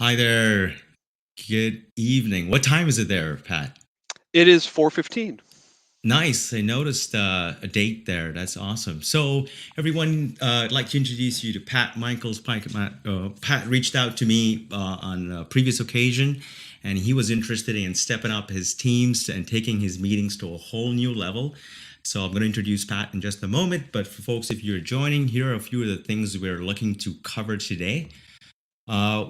Hi there. Good evening. What time is it there, Pat? It is 4:15. Nice. I noticed a date there. That's awesome. So, everyone, I'd like to introduce you to Pat Michaels. Pat reached out to me on a previous occasion, and he was interested in stepping up his teams and taking his meetings to a whole new level. So, I'm going to introduce Pat in just a moment. But for folks, if you're joining, here are a few of the things we're looking to cover today.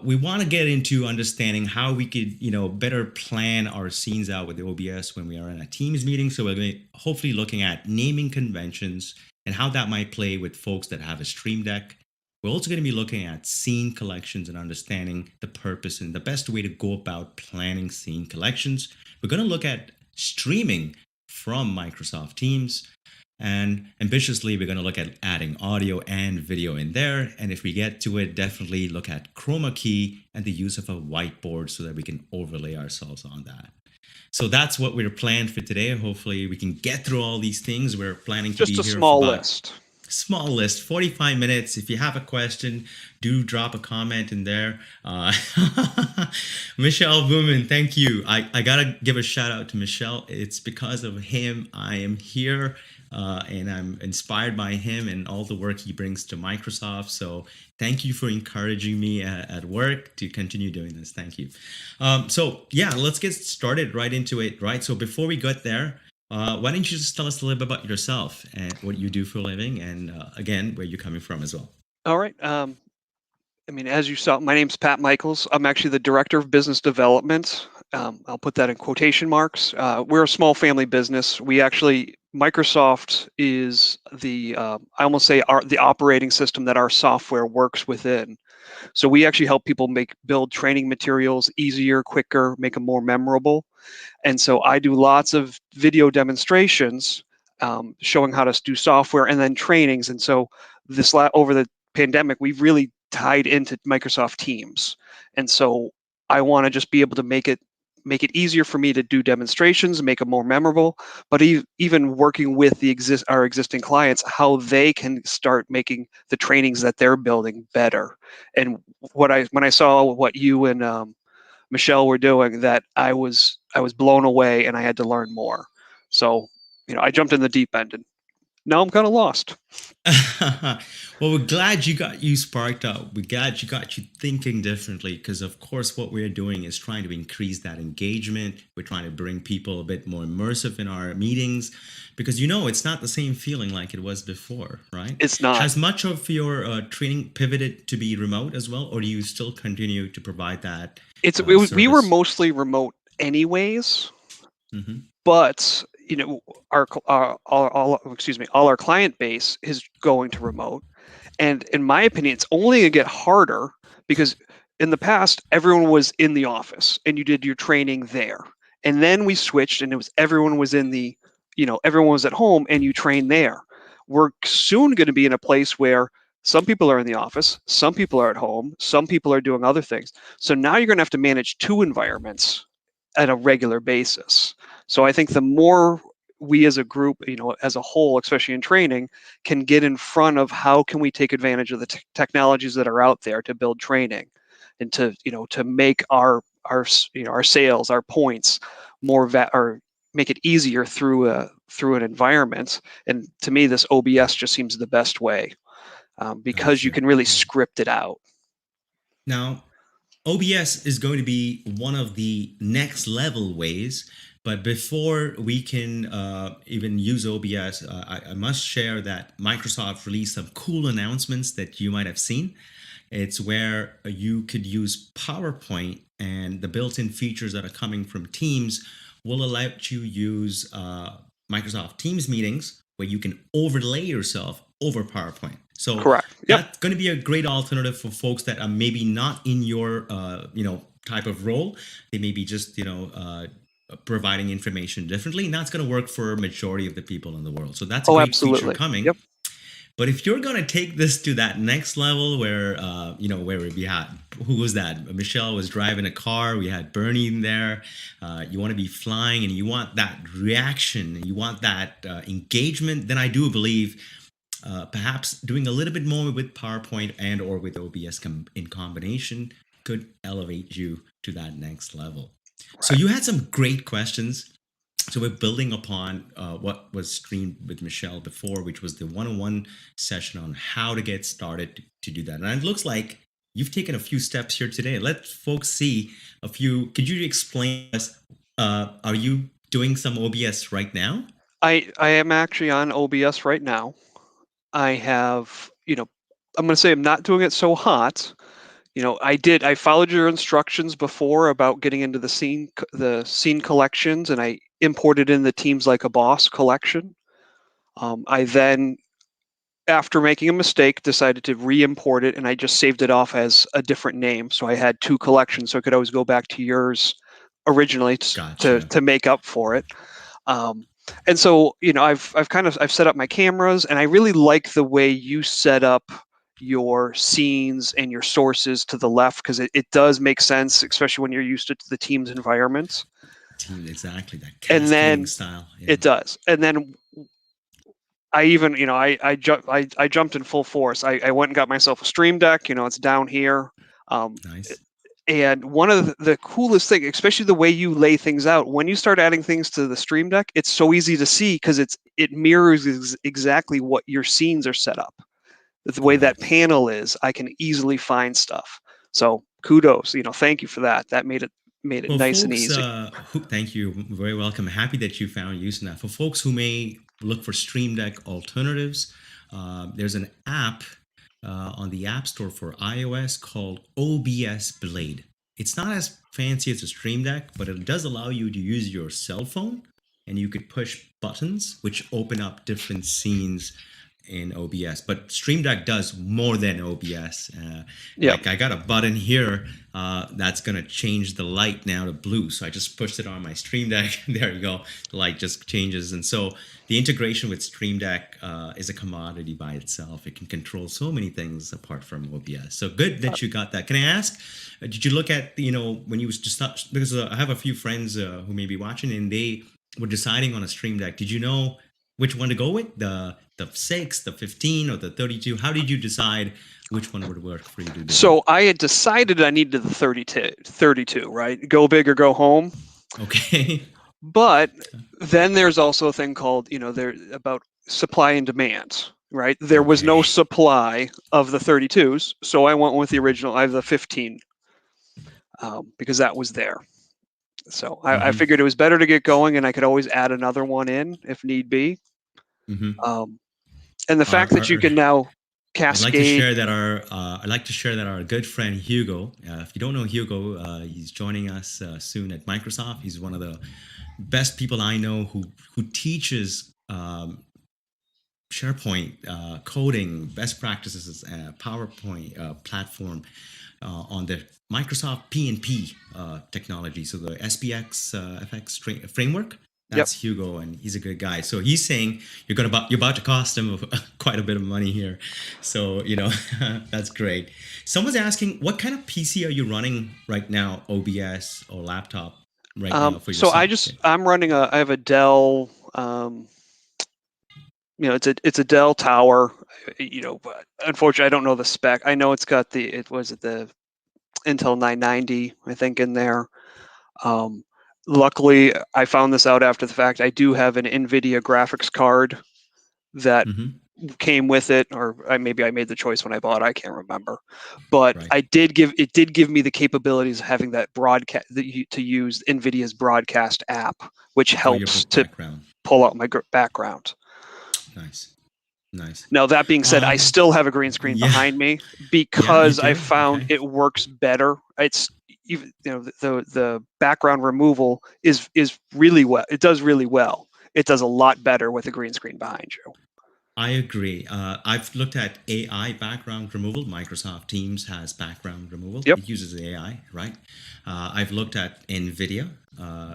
We want to get into understanding how we could, better plan our scenes out with the OBS when we are in a Teams meeting. So we're going to hopefully looking at naming conventions and how that might play with folks that have a Stream Deck. We're also going to be looking at scene collections and understanding the purpose and the best way to go about planning scene collections. We're going to look at streaming from Microsoft Teams. And ambitiously, we're going to look at adding audio and video in there. And if we get to it, definitely look at chroma key and the use of a whiteboard so that we can overlay ourselves on that. So that's what we're planned for today. Hopefully, we can get through all these things. We're planning to Just be a here for small about list. small list, 45 minutes. If you have a question, do drop a comment in there. Michelle Booman, thank you. I gotta give a shout out to Michelle. It's because of him I am here, and I'm inspired by him and all the work he brings to Microsoft. So thank you for encouraging me at work to continue doing this. Thank you. So yeah, let's get started right into it. Right. So before we get there, why don't you just tell us a little bit about yourself and what you do for a living, and again, where you're coming from as well? All right. As you saw, my name's Pat Michaels. I'm actually the director of business development. I'll put that in quotation marks. We're a small family business. Microsoft is I almost say the operating system that our software works within. So we actually help people build training materials easier, quicker, make them more memorable. And so I do lots of video demonstrations showing how to do software and then trainings. And so over the pandemic, we've really tied into Microsoft Teams. And so I want to just be able to make it easier for me to do demonstrations, make them more memorable, but even working with our existing clients, how they can start making the trainings that they're building better. And when I saw what you and Michelle were doing, that I was blown away and I had to learn more. So, I jumped in the deep end and now I'm kind of lost. Well, we're glad you sparked up. We're glad you got you thinking differently because, of course, what we're doing is trying to increase that engagement. We're trying to bring people a bit more immersive in our meetings because it's not the same feeling like it was before, right? It's not. Has much of your training pivoted to be remote as well, or do you still continue to provide that We were service? mostly remote anyways, Hmm. but all our client base is going to remote. And in my opinion, it's only going to get harder because in the past, everyone was in the office and you did your training there. And then we switched and everyone was everyone was at home and you train there. We're soon going to be in a place where some people are in the office, some people are at home, some people are doing other things. So now you're going to have to manage two environments at a regular basis. So I think the more we as a group, as a whole, especially in training, can get in front of how can we take advantage of the technologies that are out there to build training and to make our sales, our points or make it easier through an environment. And to me, this OBS just seems the best way because you Gotcha. can really Yeah. script it out. Now, OBS is going to be one of the next level ways. But before we can even use OBS, I must share that Microsoft released some cool announcements that you might have seen. It's where you could use PowerPoint, and the built in features that are coming from Teams will allow you use Microsoft Teams meetings where you can overlay yourself over PowerPoint. So Correct. Yep. that's going to be a great alternative for folks that are maybe not in your type of role. They may be just providing information differently, and that's going to work for a majority of the people in the world. So that's a Oh, great feature absolutely. coming. Yep. But if you're going to take this to that next level where where we had, who was that, Michelle was driving a car, we had Bernie in there, you want to be flying and you want that reaction, you want that engagement, then I do believe perhaps doing a little bit more with PowerPoint and or with OBS in combination could elevate you to that next level. So Right. you had some great questions. So we're building upon what was streamed with Michelle before, which was the one-on-one session on how to get started to do that. And it looks like you've taken a few steps here today. Let folks see a few. Could you explain us? Are you doing some OBS right now? I am actually on OBS right now. I have, I'm going to say I'm not doing it so hot. I followed your instructions before about getting into the scene collections, and I imported in the Teams Like a Boss collection. I then, after making a mistake, decided to re-import it, and I just saved it off as a different name. So I had two collections, so I could always go back to yours originally to Gotcha. to make up for it. Um, and so, I've set up my cameras, and I really like the way you set up your scenes and your sources to the left, because it does make sense, especially when you're used to the Teams environments. Team, exactly that And cascading then style. Yeah. it does. And then I even, I jumped in full force. I went and got myself a Stream Deck. It's down here. Um, Nice. and one of the coolest things, especially the way you lay things out, when you start adding things to the Stream Deck, it's so easy to see because it mirrors exactly what your scenes are set up. The way that Correct. panel is, I can easily find stuff. So kudos, thank you for that. That made it For nice and folks easy. who, thank you, very welcome. Happy that you found use in that. For folks who may look for Stream Deck alternatives, there's an app on the App Store for iOS called OBS Blade. It's not as fancy as a Stream Deck, but it does allow you to use your cell phone, and you could push buttons which open up different scenes in OBS. But Stream Deck does more than OBS. Yeah. Like I got a button here that's gonna change the light now to blue. So I just pushed it on my Stream Deck. There you go. The light just changes. And so the integration with Stream Deck is a commodity by itself. It can control so many things apart from OBS. So good that you got that. Can I ask? Did you look at when you was just not, because I have a few friends who may be watching and they were deciding on a Stream Deck. Did you know which one to go with? The 6, the 15, or the 32? How did you decide which one would work for you to do? So I had decided I needed the 32, right? Go big or go home. Okay. But then there's also a thing called, there about supply and demand, right? There was no Okay. supply of the 32s, so I went with the original. I have the 15 because that was there. So I Mm-hmm. figured it was better to get going, and I could always add another one in if need be. Mm-hmm. And the fact that you Our can now I'd like to cascade. share that our good friend Hugo. If you don't know Hugo, he's joining us soon at Microsoft. He's one of the best people I know who teaches SharePoint coding best practices, PowerPoint platform on the Microsoft P&P technology. So the SPX FX framework. Yep. That's Hugo, and he's a good guy. So he's saying you're about to cost him quite a bit of money here. So that's great. Someone's asking, what kind of PC are you running right now, OBS or laptop right now for So yourself? I'm running I have a Dell. It's a Dell tower. But unfortunately, I don't know the spec. I know it's got the Intel 990, I think, in there. Luckily, I found this out after the fact. I do have an NVIDIA graphics card that Mm-hmm. came with it, or maybe I made the choice when I bought it. I can't remember, but Right. it did give me the capabilities of having that broadcast to use NVIDIA's broadcast app, which For your helps to background. pull out my background. Nice. Nice. Now, that being said, I still have a green screen Yeah. behind me Yeah, you because I do. found Okay. it works better. It's even the background removal is really well. It does really well. It does a lot better with a green screen behind you. I agree. I've looked at AI background removal. Microsoft Teams has background removal. Yep. It uses AI, right? I've looked at NVIDIA,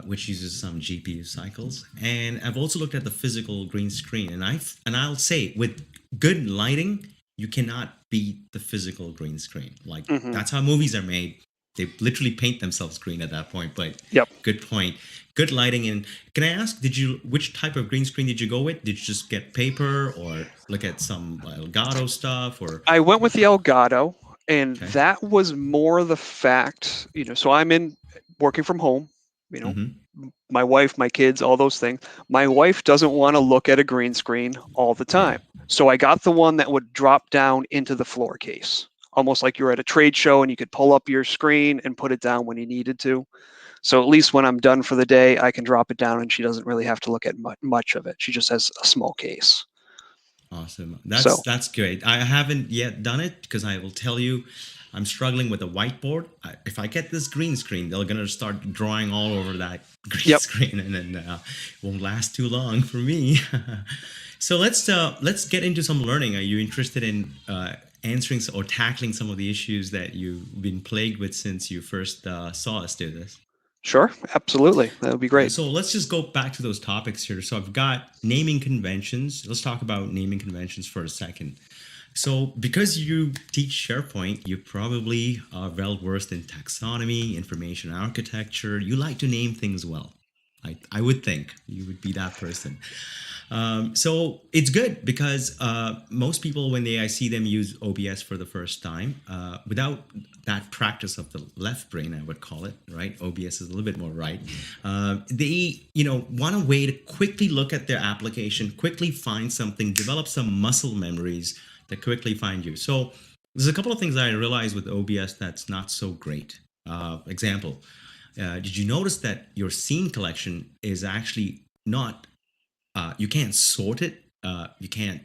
which uses some GPU cycles, and I've also looked at the physical green screen. And I'll say, with good lighting, you cannot beat the physical green screen. Like Mm-hmm. that's how movies are made. They literally paint themselves green at that point. But Yep. good point. Good lighting. And can I ask, which type of green screen did you go with? Did you just get paper or look at some Elgato stuff or? I went with the Elgato, And Okay. that was more the fact, so I'm in working from home, you know, Mm-hmm. my wife, my kids, all those things. My wife doesn't want to look at a green screen all the Yeah. time. So I got the one that would drop down into the floor case, almost like you're at a trade show and you could pull up your screen and put it down when you needed to. So at least when I'm done for the day, I can drop it down and she doesn't really have to look at much of it. She just has a small case. Awesome. So, That's great. I haven't yet done it because I will tell you, I'm struggling with a whiteboard. If I get this green screen, they're gonna start drawing all over that green yep, screen, and then it won't last too long for me. So let's get into some learning. Are you interested in answering or tackling some of the issues that you've been plagued with since you first saw us do this? sure, absolutely. That would be great. So let's just go back to those topics here. So I've got naming conventions. Let's talk about naming conventions for a second. So because you teach SharePoint, you probably are well versed in taxonomy, information architecture. You like to name things well. I would think you would be that person. So it's good because most people, when I see them use OBS for the first time, without that practice of the left brain, I would call it, right? OBS is a little bit more right. They, want a way to quickly look at their application, quickly find something, develop some muscle memories that quickly find you. So there's a couple of things I realized with OBS that's not so great. Example, did you notice that your scene collection is actually not you can't sort it. You can't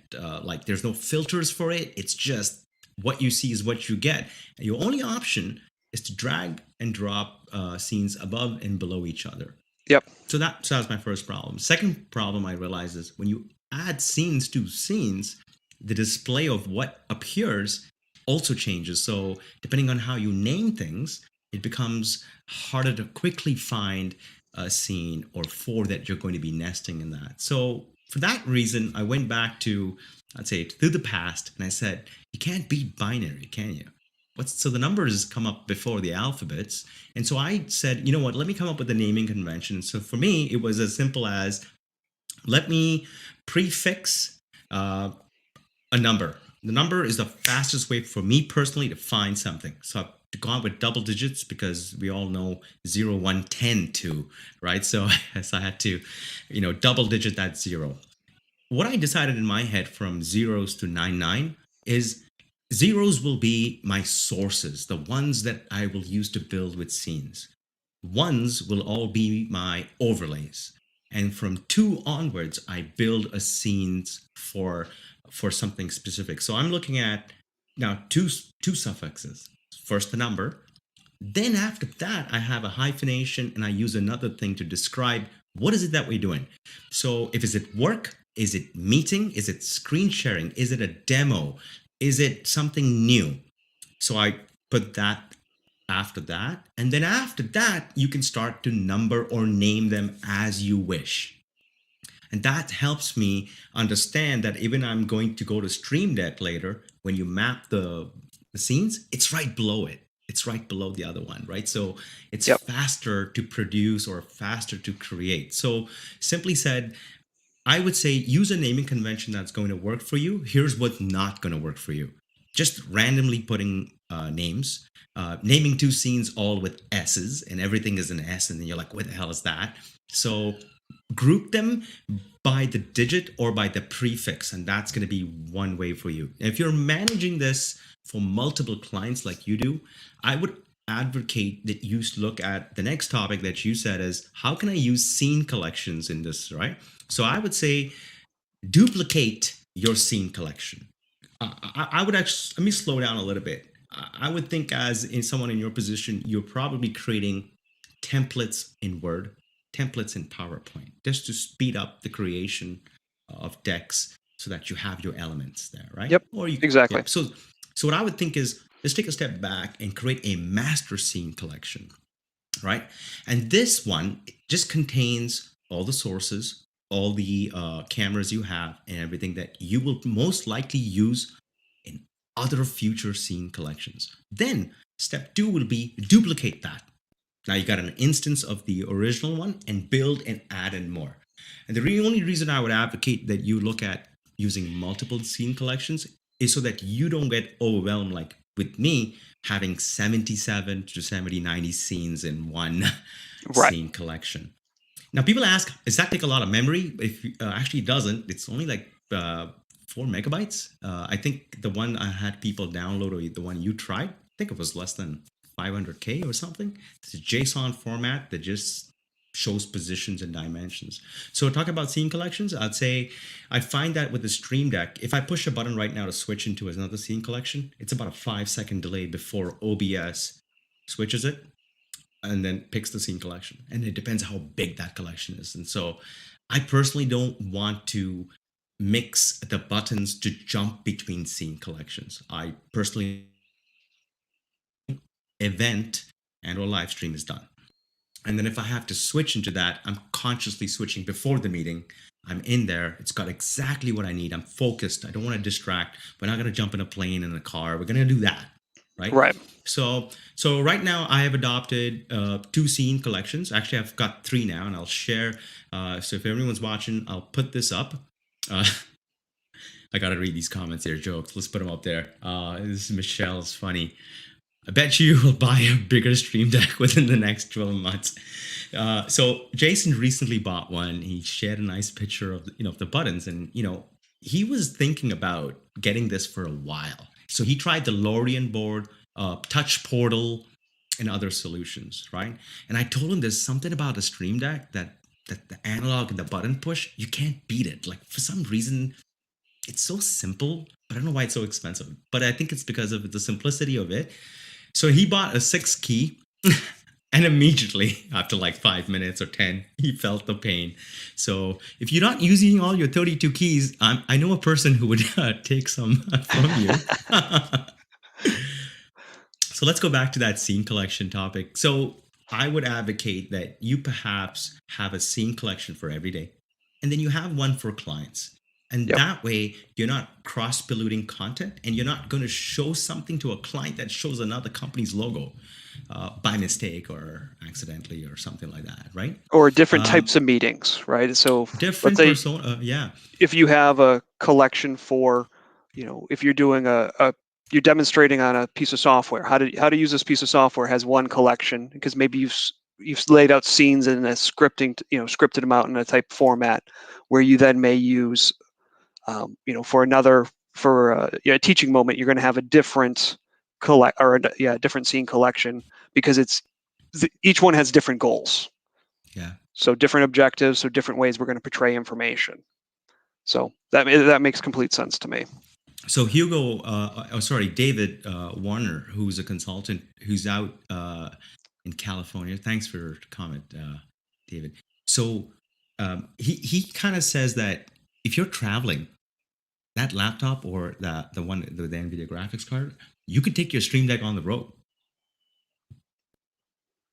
there's no filters for it. It's just what you see is what you get. Your only option is to drag and drop scenes above and below each other. Yep, So that's my first problem. Second problem I realize is when you add scenes to scenes, the display of what appears also changes. So depending on how you name things, it becomes harder to quickly find a scene or four that you're going to be nesting in that. So for that reason, I went back to, I'd say, to the past, and I said, you can't beat binary, can you? So the numbers come up before the alphabets, and so I said, you know what? Let me come up with a naming convention. So for me, it was as simple as let me prefix a number. The number is the fastest way for me personally to find something. So I've gone with double digits because we all know 0, 1, 10, 2, right? So, so I had to, double digit that zero. What I decided in my head from zeros to 99 is zeros will be my sources, the ones that I will use to build with scenes. Ones will all be my overlays. And from two onwards, I build a scenes for something specific. So I'm looking at now two suffixes. First the number, then after that, I have a hyphenation and I use another thing to describe what is it that we're doing. So if is it work, is it meeting, is it screen sharing, is it a demo, is it something new? So I put that after that, and then after that, you can start to number or name them as you wish. And that helps me understand that even I'm going to go to Stream Deck later, when you map the scenes, it's right below it. It's right below the other one, right? So it's yep, faster to produce or faster to create. So simply said, I would say use a naming convention that's going to work for you. Here's what's not going to work for you. Just randomly putting names, naming two scenes all with S's, and everything is an S, and then you're like, what the hell is that? So group them by the digit or by the prefix, and that's going to be one way for you. If you're managing this for multiple clients like you do, I would advocate that you look at the next topic that you said is how can I use scene collections in this, right? So I would say duplicate your scene collection. I would actually, let me slow down a little bit. I would think as in someone in your position, you're probably creating templates in Word, templates in PowerPoint, just to speed up the creation of decks so that you have your elements there, right? yep, Or you, yeah. exactly. So what I would think is let's take a step back and create a master scene collection, right? And this one just contains all the sources, all the cameras you have, and everything that you will most likely use in other future scene collections. Then step two will be duplicate that. Now you got an instance of the original one and build and add in more. And the only reason I would advocate that you look at using multiple scene collections is so that you don't get overwhelmed like with me having 77 to 70, 90 scenes in one Right. scene collection. Now, people ask, does that take a lot of memory? If actually it doesn't, it's only like 4 megabytes. I think the one I had people download, or the one you tried, I think it was less than 500K or something. It's a JSON format that just shows positions and dimensions. So talk about scene collections. I'd say I find that with the Stream Deck, if I push a button right now to switch into another scene collection, it's about a 5 second delay before OBS switches it and then picks the scene collection. And it depends how big that collection is. And so I personally don't want to mix the buttons to jump between scene collections. I personally event and or live stream is done. And then if I have to switch into that, I'm consciously switching before the meeting. I'm in there. It's got exactly what I need. I'm focused. I don't want to distract. We're not going to jump in a plane in a car. We're going to do that. Right. Right. So right now I have adopted 2 scene collections. Actually, I've got 3 now, and I'll share. So if everyone's watching, I'll put this up. I got to read these comments here, jokes. Let's put them up there. This is Michelle's funny. I bet you will buy a bigger Stream Deck within the next 12 months. So Jason recently bought one. He shared a nice picture of the buttons, and he was thinking about getting this for a while. So he tried the Lorian board, Touch Portal, and other solutions, right? And I told him there's something about the Stream Deck that the analog and the button push, you can't beat it. Like, for some reason, it's so simple, but I don't know why it's so expensive. But I think it's because of the simplicity of it. So he bought a 6 key, and immediately after like 5 minutes or 10, he felt the pain. So if you're not using all your 32 keys, I know a person who would take some from you. So let's go back to that scene collection topic. So I would advocate that you perhaps have a scene collection for every day, and then you have one for clients. And Yep. that way, you're not cross-polluting content, and you're not going to show something to a client that shows another company's logo by mistake or accidentally or something like that, right? Or different types of meetings, right? So let's Different say persona, yeah. if you have a collection for, if you're doing you're demonstrating on a piece of software, how to use this piece of software has one collection, because maybe you've laid out scenes in a scripted them out in a type format where you then may use, for a teaching moment, you're going to have a different different scene collection, because each one has different goals. Yeah. So different objectives, so different ways we're going to portray information. So that makes complete sense to me. So David Warner, who's a consultant who's out in California. Thanks for the comment, David. So he kind of says that if you're traveling, that laptop or the NVIDIA graphics card, you could take your Stream Deck on the road.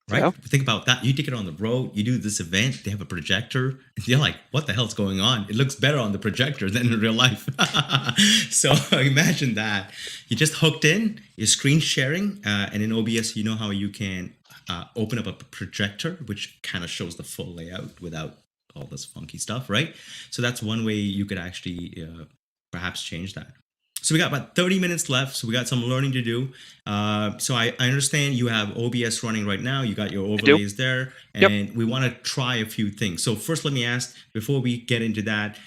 Right? Yeah. Think about that. You take it on the road, you do this event, they have a projector, and you're like, what the hell's going on? It looks better on the projector than in real life. So imagine that. You just hooked in, you're screen sharing, and in OBS, you know how you can open up a projector, which kind of shows the full layout without all this funky stuff, right? So that's one way you could actually perhaps change that. So we got about 30 minutes left. So we got some learning to do. So I understand you have OBS running right now. You got your overlays there, and we want to try a few things. So first, let me ask, before we get into that,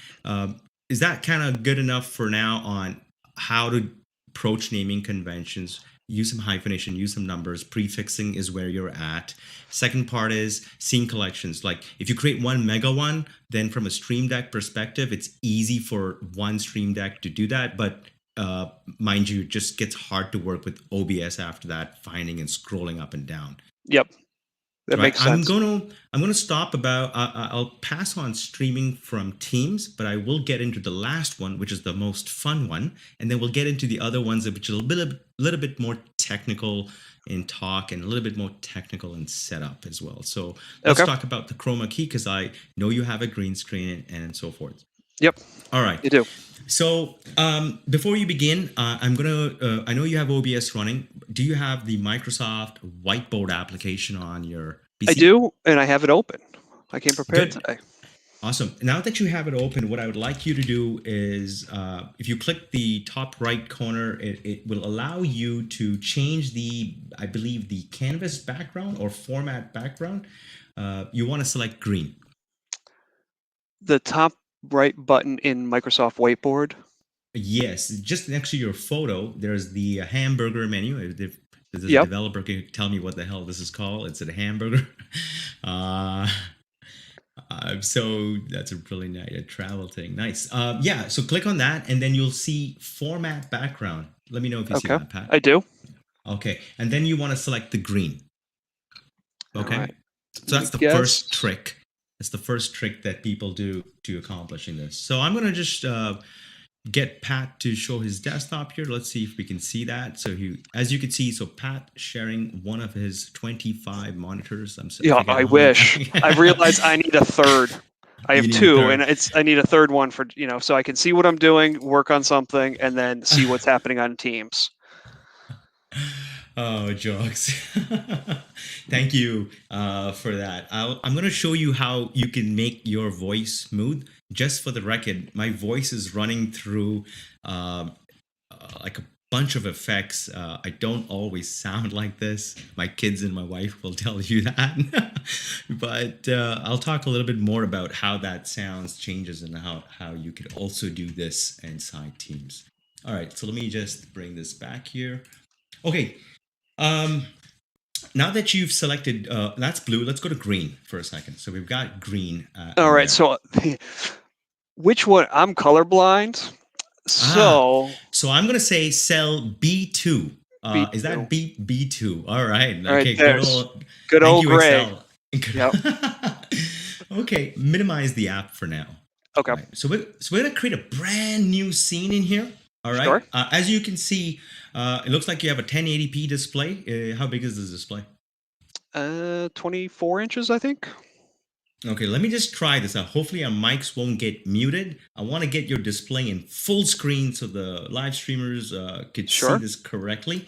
is that kind of good enough for now on how to approach naming conventions? Use some hyphenation, use some numbers. Prefixing is where you're at. Second part is scene collections. Like if you create one mega one, then from a Stream Deck perspective, it's easy for one Stream Deck to do that. But mind you, it just gets hard to work with OBS after that, finding and scrolling up and down. Yep. That makes sense. I'm gonna stop about. I'll pass on streaming from Teams, but I will get into the last one, which is the most fun one, and then we'll get into the other ones, which are a little bit more technical in talk and a little bit more technical in setup as well. So let's talk about the chroma key, because I know you have a green screen and so forth. Yep. All right. You do. So before you begin, I know you have OBS running. Do you have the Microsoft Whiteboard application on your PC? I do, and I have it open. I came prepared today. Awesome. Now that you have it open, what I would like you to do is if you click the top right corner, it will allow you to change I believe, the canvas background or format background. You want to select green. The top right button in Microsoft Whiteboard. Yes, just next to your photo, there's the hamburger menu. If there's a Yep. developer can tell me what the hell this is called, it's a hamburger. Uh, so that's a really nice travel thing. Nice. Yeah. So click on that, and then you'll see format background. Let me know if you see Okay. that, Pat. I do. Okay. And then you want to select the green. All Okay. right. So Let that's me the guess. first trick. That's the first trick that people do to accomplishing this. So I'm gonna just get Pat to show his desktop here. Let's see if we can see that. So as you can see, so Pat sharing one of his 25 monitors. Yeah, forget I how many. wish. I've realized I need a third. I You have need a two, third. and I need a third one for, so I can see what I'm doing, work on something, and then see what's happening on Teams. Oh, jokes. Thank you for that. I'm going to show you how you can make your voice smooth. Just for the record, my voice is running through like a bunch of effects. I don't always sound like this. My kids and my wife will tell you that. But I'll talk a little bit more about how that sounds changes and how you could also do this inside Teams. All right, so let me just bring this back here. Okay. Now that you've selected, that's blue. Let's go to green for a second. So we've got green. All right. So which one? I'm colorblind. So I'm gonna say cell B2. Is B2. that B2? All right. All right, Okay. there's good Thank old you, gray. Excel. Yep. Okay. Minimize the app for now. Okay. All right. So we're gonna create a brand new scene in here. All right. Sure. As you can see, it looks like you have a 1080p display. How big is this display? 24 inches, I think. Okay, let me just try this out. Hopefully our mics won't get muted. I want to get your display in full screen so the live streamers could see this correctly.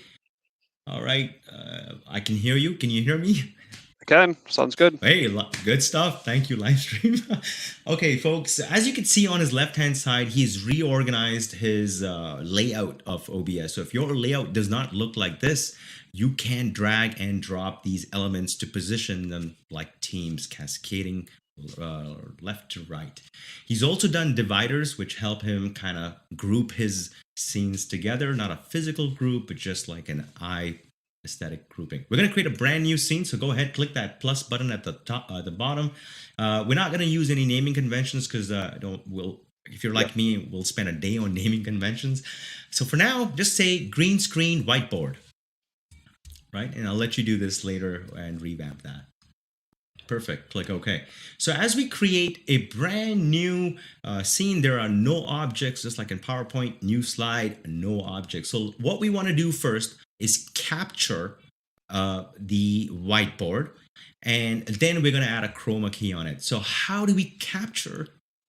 All right, I can hear you. Can you hear me? Okay, sounds good. Hey, good stuff. Thank you, live stream. Okay, folks, as you can see on his left-hand side, he's reorganized his layout of OBS. So if your layout does not look like this, you can drag and drop these elements to position them like teams, cascading left to right. He's also done dividers, which help him kind of group his scenes together, not a physical group, but just like an eye aesthetic grouping. We're going to create a brand new scene, so go ahead, click that plus button at the top, the bottom. We're not going to use any naming conventions because if you're like me, we'll spend a day on naming conventions. So for now, just say green screen whiteboard, right? And I'll let you do this later and revamp that. Perfect. Click OK. So as we create a brand new scene, there are no objects, just like in PowerPoint, new slide, no objects. So what we want to do first is capture the whiteboard, and then we're going to add a chroma key on it. So how do we capture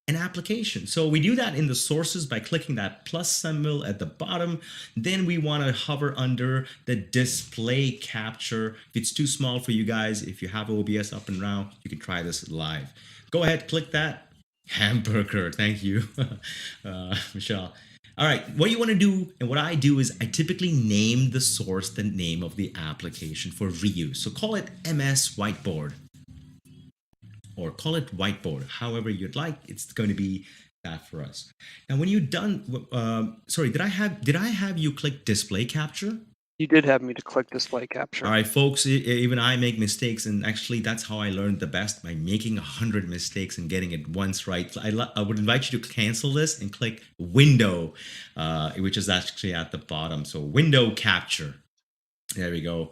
an application? So we do that in the sources by clicking that plus symbol at the bottom. Then we want to hover under the display capture. If it's too small for you guys, if you have OBS up and around, you can try this live. Go ahead, click that. Hamburger. Thank you, Michelle. All right, what you want to do and what I do is I typically name the source the name of the application for reuse. So call it MS Whiteboard or call it Whiteboard, however you'd like. It's going to be that for us. Now, when you're done, sorry, did I have you click display capture? You did have me to click display capture. All right, folks, even I make mistakes, and actually that's how I learned the best, by making 100 mistakes and getting it once right. I would invite you to cancel this and click window, which is actually at the bottom. So window capture. There we go.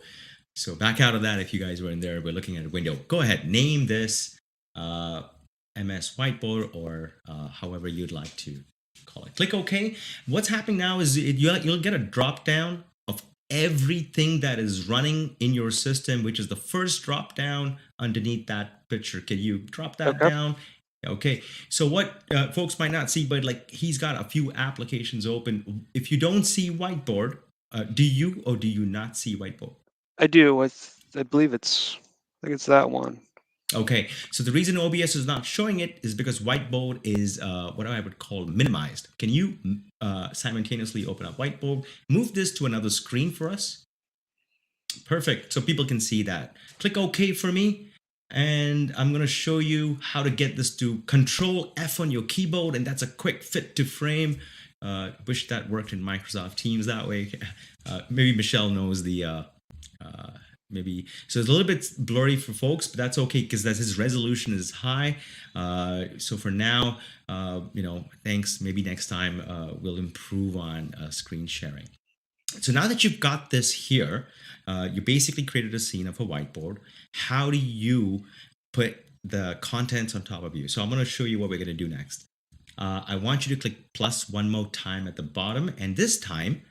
So back out of that if you guys were in there. We're looking at a window. Go ahead, name this MS Whiteboard or however you'd like to call it. Click OK. What's happening now is you'll get a drop down of everything that is running in your system, which is the first drop down underneath that picture. Can you drop that down? Okay, so what folks might not see, but like he's got a few applications open. If you don't see Whiteboard, do you or do you not see Whiteboard? I do. I believe I think it's that one. Okay, so the reason OBS is not showing it is because Whiteboard is what I would call minimized. Can you simultaneously open up Whiteboard, move this to another screen for us? Perfect, so people can see that. Click OK for me, and I'm going to show you how to get this to Control F on your keyboard, and that's a quick fit to frame. Wish that worked in Microsoft Teams that way. Maybe Michelle knows the maybe, so it's a little bit blurry for folks, but that's okay because that his resolution is high. So for now, thanks. Maybe next time we'll improve on screen sharing. So now that you've got this here, you basically created a scene of a whiteboard. How do you put the contents on top of you? So I'm going to show you what we're going to do next. I want you to click plus one more time at the bottom, and this time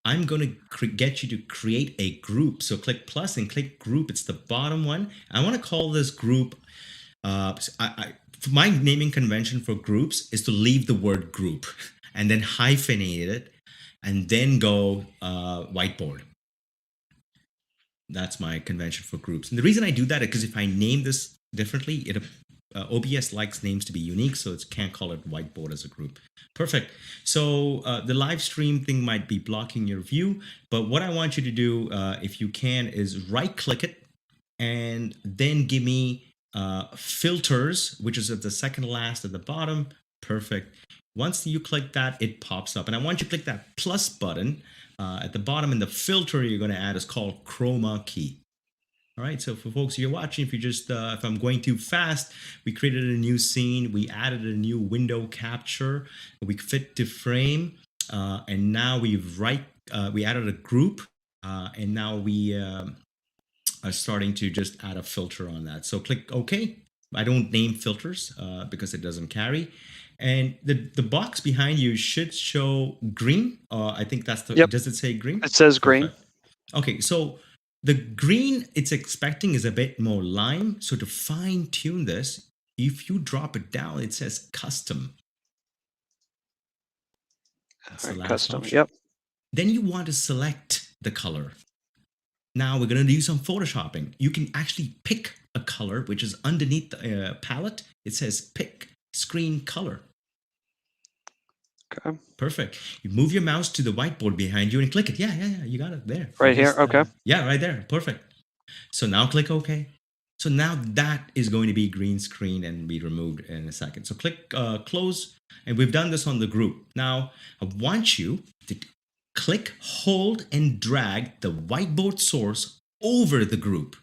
I'm going to get you to create a group. So click plus and click group. It's the bottom one. I want to call this group. My naming convention for groups is to leave the word group and then hyphenate it and then go whiteboard. That's my convention for groups. And the reason I do that is because if I name this differently, OBS likes names to be unique, so it can't call it whiteboard as a group. Perfect. So the live stream thing might be blocking your view, but what I want you to do, if you can, is right click it and then give me filters, which is at the second last at the bottom. Perfect. Once you click that, it pops up, and I want you to click that plus button at the bottom, and the filter you're going to add is called chroma key. All right, so for folks you're watching, if you just if I'm going too fast, we created a new scene, we added a new window capture, we fit to frame, and now we added a group, and now we are starting to just add a filter on that. So click OK. I don't name filters because it doesn't carry. And the box behind you should show green. I think that's the. Yep. Does it say green? It says green. Perfect. Okay, so the green it's expecting is a bit more lime. So to fine tune this, if you drop it down, it says custom. That's the last custom. option. Yep. Then you want to select the color. Now we're going to do some photoshopping. You can actually pick a color, which is underneath the palette. It says pick screen color. Okay. Perfect. You move your mouse to the whiteboard behind you and click it. Yeah, you got it there. Right here. Okay. Yeah, right there. Perfect. So now click OK. So now that is going to be green screen and be removed in a second. So click close, and we've done this on the group. Now I want you to click, hold, and drag the whiteboard source over the group.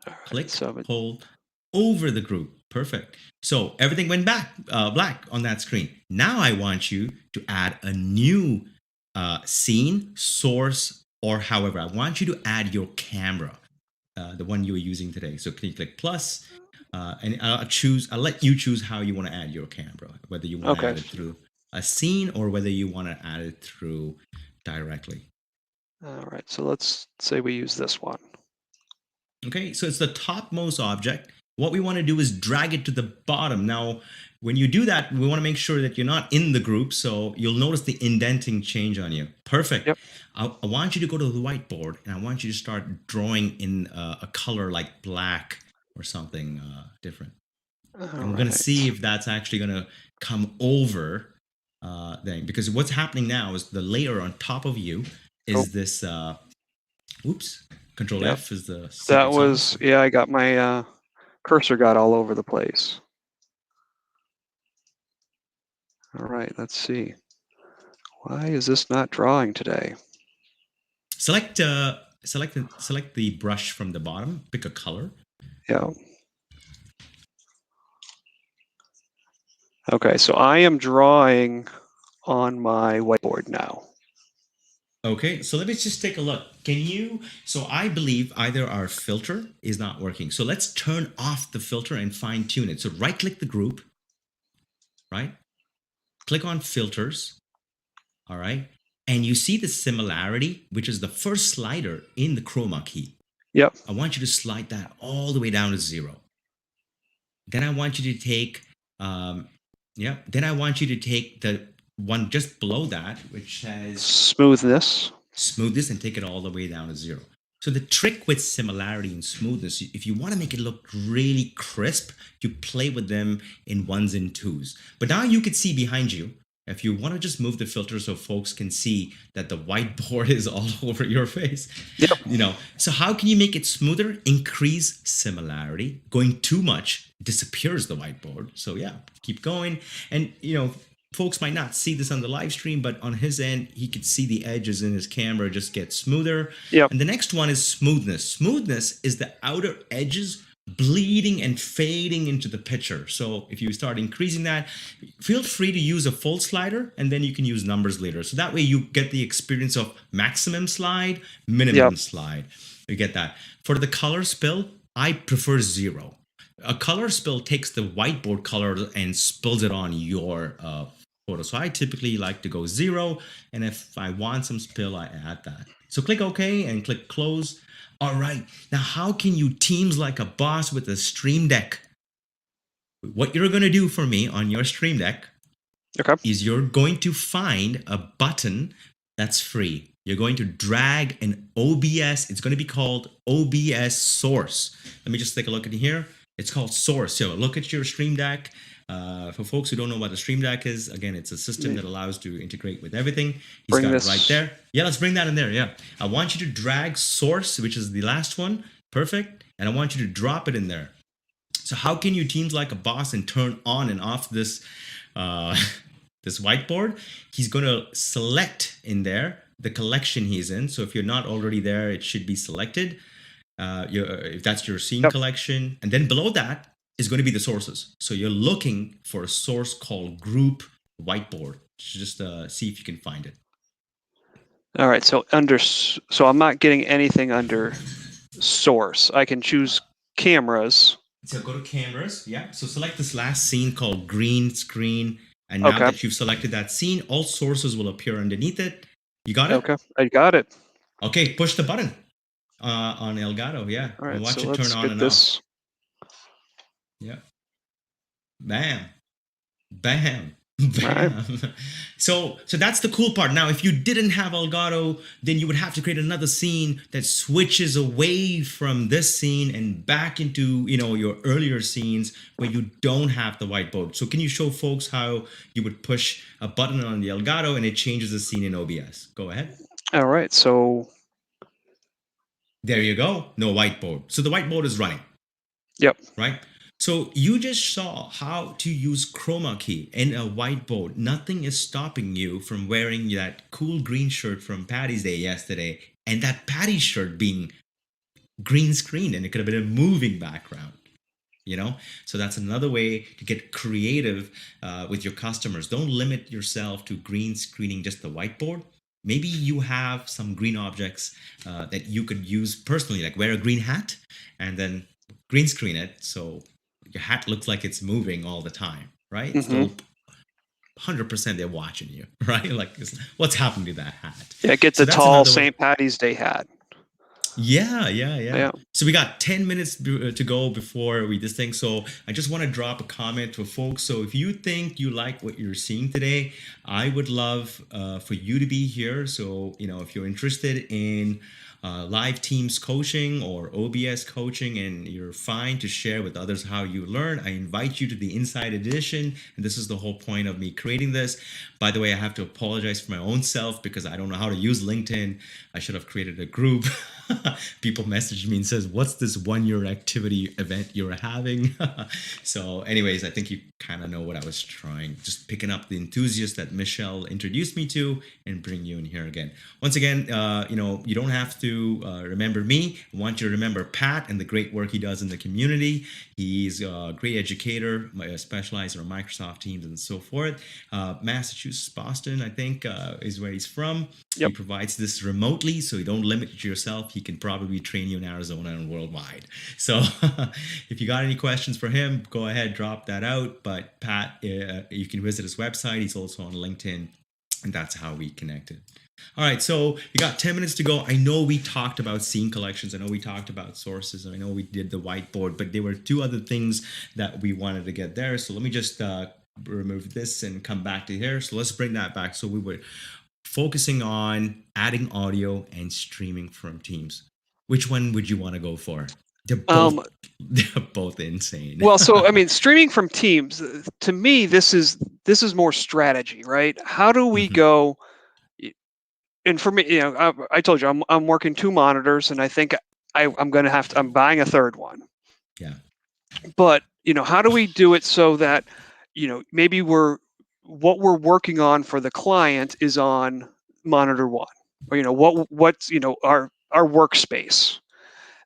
Right, click, hold, over the group. Perfect. So everything went black on that screen. Now I want you to add a new scene, source, or however. I want you to add your camera, the one you were using today. So can you click plus, and I'll let you choose how you want to add your camera, whether you want to add it through a scene or whether you want to add it through directly. All right, so let's say we use this one. Okay, so it's the topmost object. What we want to do is drag it to the bottom. Now, when you do that, we want to make sure that you're not in the group, so you'll notice the indenting change on you. Perfect. Yep. I want you to go to the whiteboard, and I want you to start drawing in a color like black or something different. And we're going to see if that's actually going to come over then, because what's happening now is the layer on top of you is this, oops, Control F is the... That was, yeah, I got my... cursor got all over the place. All right, let's see. Why is this not drawing today? Select the brush from the bottom. Pick a color. Yeah. Okay, so I am drawing on my whiteboard now. Okay, so let me just take a look. So I believe either our filter is not working. So let's turn off the filter and fine tune it. So right click the group, right? Click on filters, all right? And you see the similarity, which is the first slider in the chroma key. Yep. I want you to slide that all the way down to 0. Then I want you to take, then I want you to take the one just below that, which says smoothness, and take it all the way down to 0. So the trick with similarity and smoothness, if you want to make it look really crisp, you play with them in ones and twos. But now you could see behind you. If you want to just move the filter so folks can see that the whiteboard is all over your face, Yep. So how can you make it smoother? Increase similarity. Going too much disappears the whiteboard. So yeah, keep going. And folks might not see this on the live stream, but on his end, he could see the edges in his camera just get smoother. Yep. And the next one is smoothness. Smoothness is the outer edges bleeding and fading into the picture. So if you start increasing that, feel free to use a full slider, and then you can use numbers later. So that way you get the experience of maximum slide, minimum slide. You get that. For the color spill, I prefer 0. A color spill takes the whiteboard color and spills it on your photo. So I typically like to go 0, and if I want some spill, I add that. So click OK and click close. All right, now how can you Teams like a boss with a Stream Deck? What you're going to do for me on your Stream Deck is you're going to find a button that's free. You're going to drag an OBS. It's going to be called OBS Source. Let me just take a look at here. It's called Source. So look at your Stream Deck. For folks who don't know what a Stream Deck is, again, it's a system that allows to integrate with everything. He's got it right there. Yeah, let's bring that in there. Yeah. I want you to drag Source, which is the last one. Perfect. And I want you to drop it in there. So how can you Teams like a boss and turn on and off this this whiteboard? He's going to select in there the collection he's in. So if you're not already there, it should be selected. If that's your scene collection. And then below that is going to be the sources. So you're looking for a source called Group Whiteboard. Just see if you can find it. All right. So I'm not getting anything under source. I can choose cameras. So go to cameras. Yeah. So select this last scene called green screen. And now that you've selected that scene, all sources will appear underneath it. You got it? Okay. I got it. Okay. Push the button on Elgato. Yeah. All right. And watch so it turn let's on get and this. off. Yeah. Bam. Bam. Bam. Right. So that's the cool part. Now, if you didn't have Elgato, then you would have to create another scene that switches away from this scene and back into, your earlier scenes where you don't have the whiteboard. So can you show folks how you would push a button on the Elgato and it changes the scene in OBS? Go ahead. All right. So there you go. No whiteboard. So the whiteboard is running. Yep. Right? So you just saw how to use chroma key in a whiteboard. Nothing is stopping you from wearing that cool green shirt from Patty's Day yesterday, and that Patty shirt being green screen, and it could have been a moving background. So that's another way to get creative with your customers. Don't limit yourself to green screening just the whiteboard. Maybe you have some green objects that you could use personally, like wear a green hat and then green screen it so your hat looks like it's moving all the time, right? Still 100% they're watching you, right? Like, what's happened to that hat? Yeah, get the tall St. Patty's Day hat. Yeah. So we got 10 minutes to go before we this thing. So I just want to drop a comment for folks. So if you think you like what you're seeing today, I would love for you to be here. So, if you're interested in live Teams coaching or OBS coaching, and you're fine to share with others how you learn, I invite you to the Inside Edition. And this is the whole point of me creating this. By the way, I have to apologize for my own self because I don't know how to use LinkedIn. I should have created a group. People message me and says, what's this 1-year activity event you're having? So anyways, I think you kind of know what I was trying, just picking up the enthusiast that Michelle introduced me to and bring you in here again. Once again, you don't have to remember me. I want you to remember Pat and the great work he does in the community. He's a great educator, specialized on Microsoft Teams and so forth. Massachusetts, Boston, I think, is where he's from. Yep. He provides this remotely, so you don't limit yourself. He can probably train you in Arizona and worldwide. So if you got any questions for him, go ahead, drop that out. But Pat, you can visit his website. He's also on LinkedIn, and that's how we connected. All right, so you got 10 minutes to go. I know we talked about scene collections. I know we talked about sources. I know we did the whiteboard, but there were 2 other things that we wanted to get there. So let me just remove this and come back to here. So let's bring that back. So we were focusing on adding audio and streaming from Teams. Which one would you want to go for? They're both Um, they're both insane. well, so I mean, streaming from Teams, to me, this is more strategy, right? How do we Hmm. go? And for me, I told you I'm working 2 monitors, and I think I'm going to have to. I'm buying a third one. Yeah. But how do we do it so that maybe what we're working on for the client is on monitor one, or what's our workspace.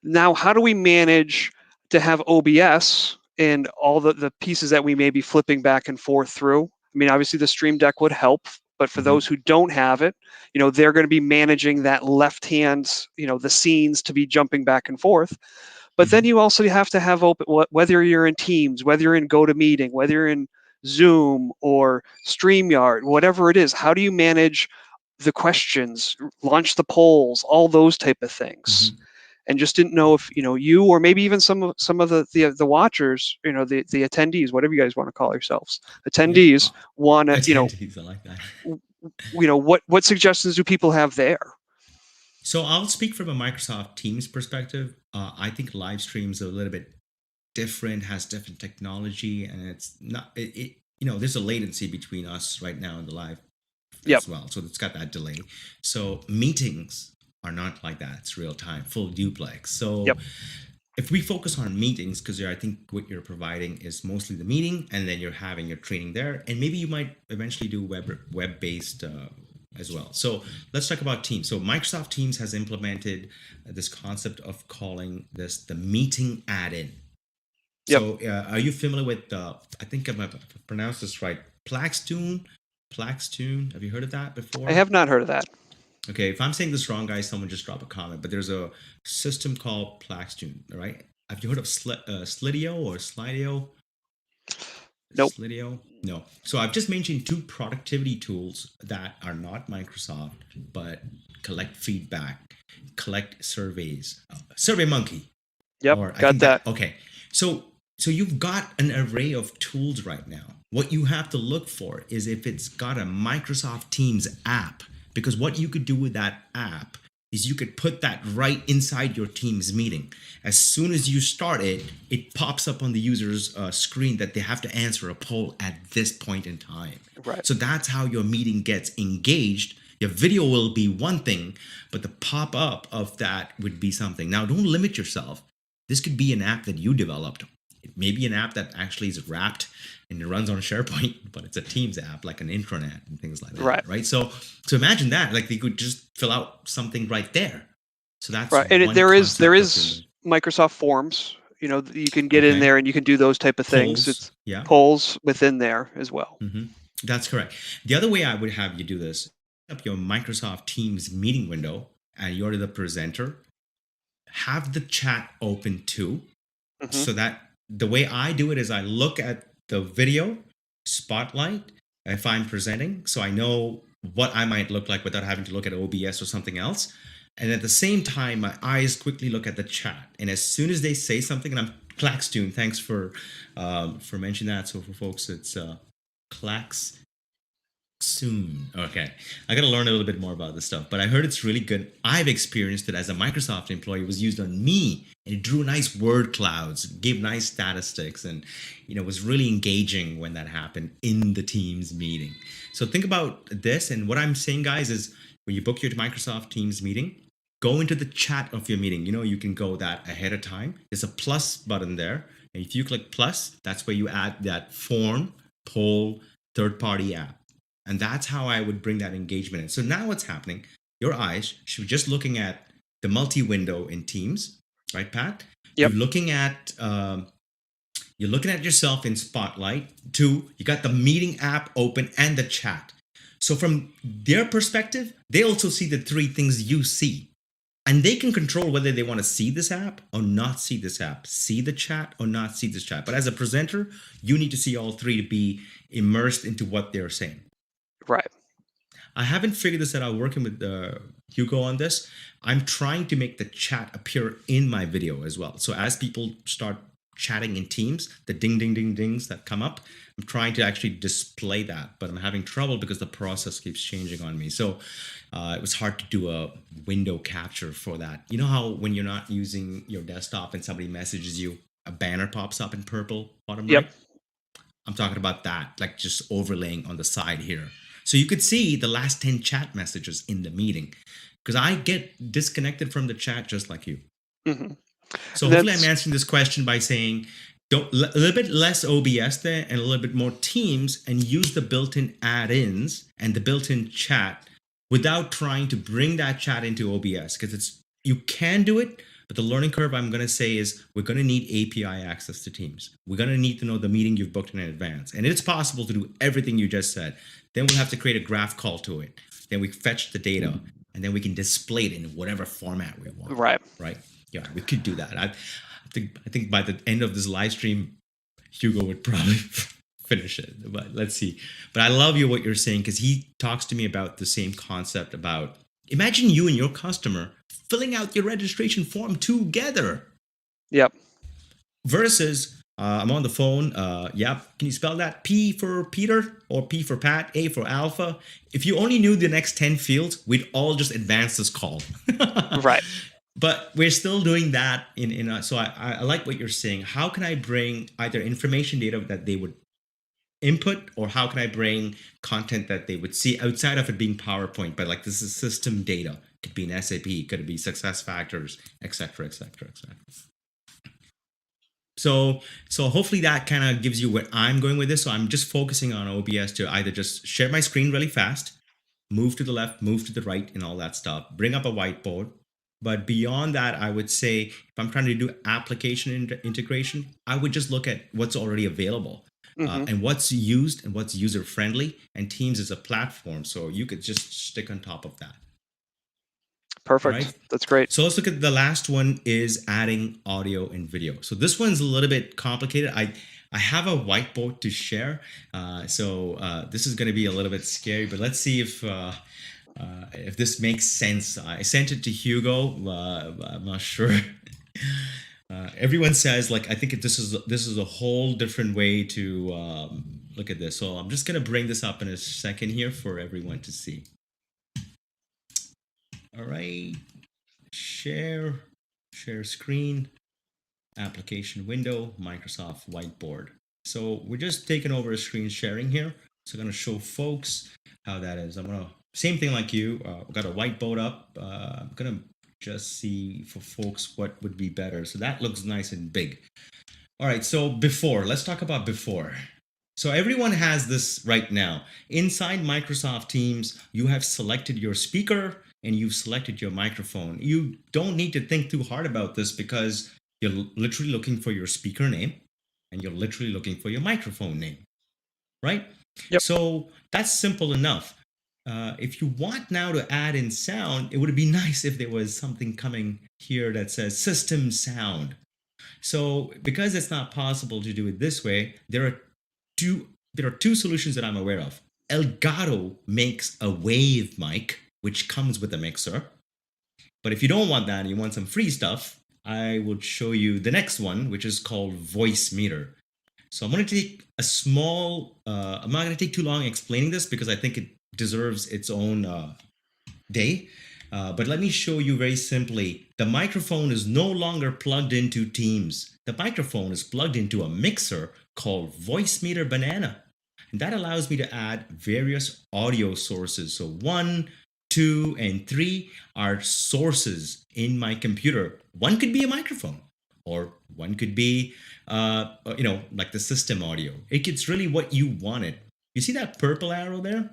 Now, how do we manage to have OBS and all the pieces that we may be flipping back and forth through? I mean, obviously the Stream Deck would help, but for Hmm. those who don't have it, they're going to be managing that left hand, the scenes to be jumping back and forth. But then Hmm. you also have to have open, whether you're in Teams, whether you're in GoToMeeting, whether you're in Zoom or StreamYard, whatever it is. How do you manage the questions, launch the polls, all those type of things? Hmm. And just didn't know if you or maybe even some of the watchers, the attendees, whatever you guys want to call yourselves, Yeah. attendees want to Attendees, I like that. what suggestions do people have there? So I'll speak from a Microsoft Teams perspective. I think live streams are a little bit different, has different technology, and it's not there's a latency between us right now and the live Yep. as well, so it's got that delay. So meetings are not like that. It's real time, full duplex. So Yep. if we focus on meetings, because I think what you're providing is mostly the meeting, and then you're having your training there, and maybe you might eventually do web based as well. So let's talk about Teams. So Microsoft Teams has implemented this concept of calling this the meeting add-in. Yep. So are you familiar with I think I'm pronounced this right, Plaxtune? Plaxtune. Have you heard of that I before? have not heard of that. Okay, if I'm saying this wrong, guys, someone just drop a comment. But there's a system called Plaxtune, all right? Have you heard of Slidio or Slidio? Nope. Slidio? No. So I've just mentioned two productivity tools that are not Microsoft, but collect feedback, collect surveys. Survey Monkey, Yep. or I Got think that. that. Okay. So you've got an array of tools right now. What you have to look for is if it's got a Microsoft Teams app, because what you could do with that app is you could put that right inside your Teams meeting. As soon as you start it, it pops up on the user's screen that they have to answer a poll at this point in time. Right. So that's how your meeting gets engaged. Your video will be one thing, but the pop up of that would be something. Now, don't limit yourself. This could be an app that you developed. It may be an app that actually is wrapped and it runs on SharePoint, but it's a Teams app, like an intranet and things like Right. that, right? So imagine that, like they could just fill out something right there. So that's Right. And one there is concept of doing Microsoft Forms. You can it. get in Okay, there and you can do those type of things. polls, It's yeah. polls within there as well. That's correct. The other way I would have you do this: up your Microsoft Teams meeting window, and you're the presenter. Have the chat open too, Hmm. so that the way I do it is I look at the video spotlight if I'm presenting, so I know what I might look like without having to look at OBS or something else. And at the same time, my eyes quickly look at the chat, and as soon as they say something, and I'm Claxtune. Thanks for mentioning that. So for folks, it's Clax soon. Okay. I got to learn a little bit more about this stuff, but I heard it's really good. I've experienced it as a Microsoft employee. It was used on me and it drew nice word clouds, gave nice statistics, and was really engaging when that happened in the Teams meeting. So think about this, and what I'm saying, guys, is when you book your Microsoft Teams meeting, go into the chat of your meeting. You can go that ahead of time. There's a plus button there. And if you click plus, that's where you add that form, poll, third party app. And that's how I would bring that engagement in. So now what's happening? Your eyes should be just looking at the multi window in Teams, right, Pat? Yep. You're looking at yourself in Spotlight. 2, you got the meeting app open and the chat. So from their perspective, they also see the 3 things you see. And they can control whether they want to see this app or not see this app, see the chat or not see this chat. But as a presenter, you need to see all 3 to be immersed into what they're saying. Right. I haven't figured this out. Working with Hugo on this. I'm trying to make the chat appear in my video as well. So as people start chatting in Teams, the ding, ding, ding, dings that come up. I'm trying to actually display that, but I'm having trouble because the process keeps changing on me. So it was hard to do a window capture for that. You know how when you're not using your desktop and somebody messages you, a banner pops up in purple bottom Yep. right? I'm talking about that, like just overlaying on the side here. So you could see the last 10 chat messages in the meeting because I get disconnected from the chat just like you. Mm-hmm. So hopefully I'm answering this question by saying a little bit less OBS there and a little bit more Teams, and use the built-in add-ins and the built-in chat without trying to bring that chat into OBS, because you can do it, but the learning curve I'm going to say is we're going to need API access to Teams. We're going to need to know the meeting you've booked in advance. And it's possible to do everything you just said. Then we'll have to create a graph call to it. Then we fetch the data, and then we can display it in whatever format we want. Right. Yeah, we could do that. I think by the end of this live stream, Hugo would probably finish it. But let's see. But I love what you're saying, because he talks to me about the same concept about, imagine you and your customer filling out your registration form together. Yep. Versus I'm on the phone. Yep. Can you spell that? P for Peter or P for Pat, A for Alpha. If you only knew the next 10 fields, we'd all just advance this call. Right. But we're still doing that so I like what you're saying. How can I bring either information data that they would input, or how can I bring content that they would see outside of it being PowerPoint, but like this is system data? Could be an SAP, could it be success factors, etc., etc., etc. So hopefully that kind of gives you where I'm going with this. So I'm just focusing on OBS to either just share my screen really fast, move to the left, move to the right, and all that stuff, bring up a whiteboard. But beyond that, I would say if I'm trying to do application integration, I would just look at what's already available and what's used and what's user friendly. And Teams is a platform, so you could just stick on top of that. Perfect. Right? That's great. So let's look at the last one, is adding audio and video. So this one's a little bit complicated. I have a whiteboard to share. So this is going to be a little bit scary, but let's see if this makes sense. I sent it to Hugo. I'm not sure. Everyone says, like, I think this is a whole different way to look at this. So I'm just going to bring this up in a second here for everyone to see. All right. Share screen, application window, Microsoft Whiteboard. So we're just taking over a screen sharing here. So I'm going to show folks how that is. I'm going to, same thing like you, we've got a whiteboard up. I'm going to just see for folks what would be better. So that looks nice and big. All right, so before, let's talk about before. So everyone has this right now. Inside Microsoft Teams, you have selected your speaker and you've selected your microphone. You don't need to think too hard about this because you're literally looking for your speaker name and you're literally looking for your microphone name, right? Yep. So that's simple enough. If you want now to add in sound, it would be nice if there was something coming here that says system sound. So because it's not possible to do it this way, there are two solutions that I'm aware of. Elgato makes a wave mic, which comes with a mixer. But if you don't want that and you want some free stuff, I will show you the next one, which is called Voice Meter. So I'm going to take a small, I'm not going to take too long explaining this because I think it deserves its own day. But let me show you very simply. The microphone is no longer plugged into Teams. The microphone is plugged into a mixer called Voice Meter Banana. And that allows me to add various audio sources. So 1, 2, and 3 are sources in my computer. One could be a microphone, or one could be, like the system audio. It's really what you wanted. You see that purple arrow there?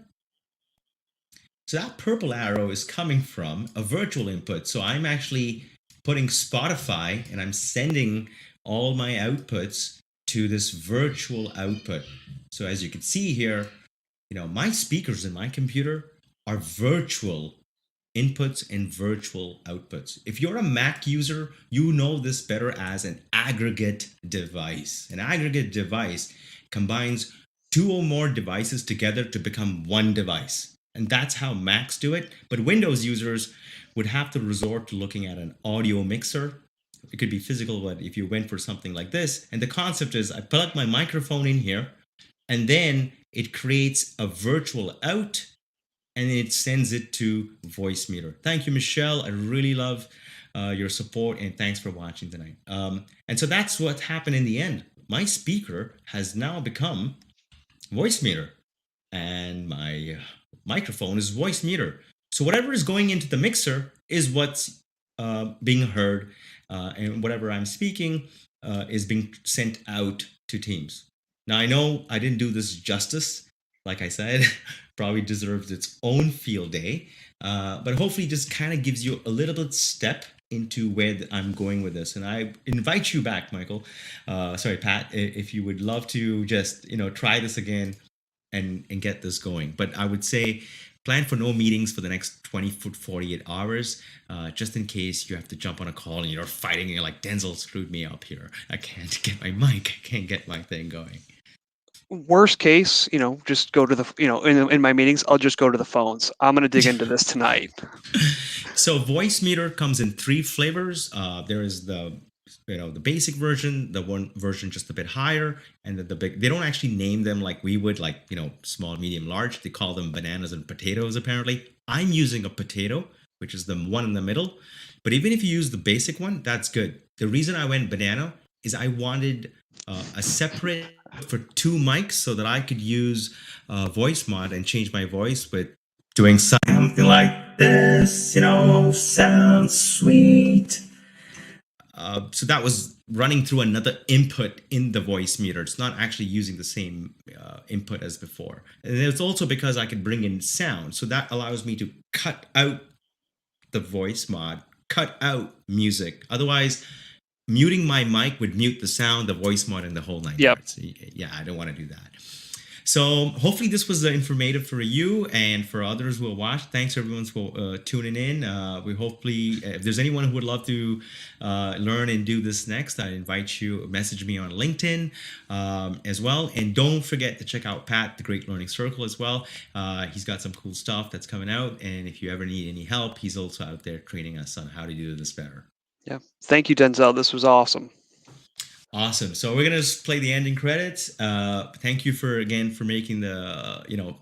So that purple arrow is coming from a virtual input. So I'm actually putting Spotify and I'm sending all my outputs to this virtual output. So as you can see here, my speakers in my computer are virtual inputs and virtual outputs. If you're a Mac user, you know this better as an aggregate device. An aggregate device combines 2 or more devices together to become one device. And that's how Macs do it. But Windows users would have to resort to looking at an audio mixer, it could be physical, but if you went for something like this, and the concept is I plug my microphone in here, and then it creates a virtual out, and it sends it to Voicemeeter. Thank you, Michelle. I really love your support, and thanks for watching tonight. And so that's what happened in the end. My speaker has now become Voicemeeter, and my microphone is Voicemeeter. So whatever is going into the mixer is what's being heard, and whatever I'm speaking is being sent out to Teams. Now I know I didn't do this justice. Like I said, probably deserves its own field day, but hopefully just kind of gives you a little bit step into where I'm going with this. And I invite you back, Michael. Sorry, Pat, if you would love to just try this again and get this going. But I would say plan for no meetings for the next 48 hours, just in case you have to jump on a call and you're fighting. You're like, Denzel screwed me up here. I can't get my mic. I can't get my thing going. Worst case, just go to the, in my meetings, I'll just go to the phones. I'm going to dig into this tonight. So Voicemeeter comes in 3 flavors. There is the basic version, the one version just a bit higher, and the big. They don't actually name them like we would, like small, medium, large. They call them bananas and potatoes. Apparently, I'm using a potato, which is the one in the middle. But even if you use the basic one, that's good. The reason I went banana is I wanted a separate for 2 mics so that I could use voice mod and change my voice with doing something like this, sounds sweet. So that was running through another input in the Voicemeeter. It's not actually using the same input as before. And it's also because I could bring in sound. So that allows me to cut out the voice mod, cut out music. Otherwise, muting my mic would mute the sound, the voice mod, and the whole 9 yards. Yeah, I don't want to do that. So hopefully this was informative for you and for others who will watch. Thanks everyone for tuning in. We hopefully, if there's anyone who would love to learn and do this next, I invite you, message me on LinkedIn as well. And don't forget to check out Pat, the Great Learning Circle as well. He's got some cool stuff that's coming out. And if you ever need any help, he's also out there training us on how to do this better. Yeah. Thank you, Denzel. This was awesome. Awesome. So we're going to play the ending credits. Thank you for making the,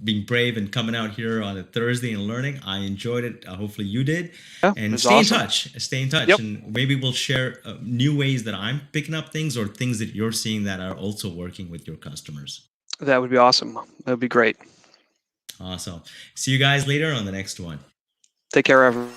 being brave and coming out here on a Thursday and learning. I enjoyed it. Hopefully you did. Yeah, and stay awesome. in touch. Stay in touch. Yep. And maybe we'll share new ways that I'm picking up things or things that you're seeing that are also working with your customers. That would be awesome. That would be great. Awesome. See you guys later on the next one. Take care, everyone.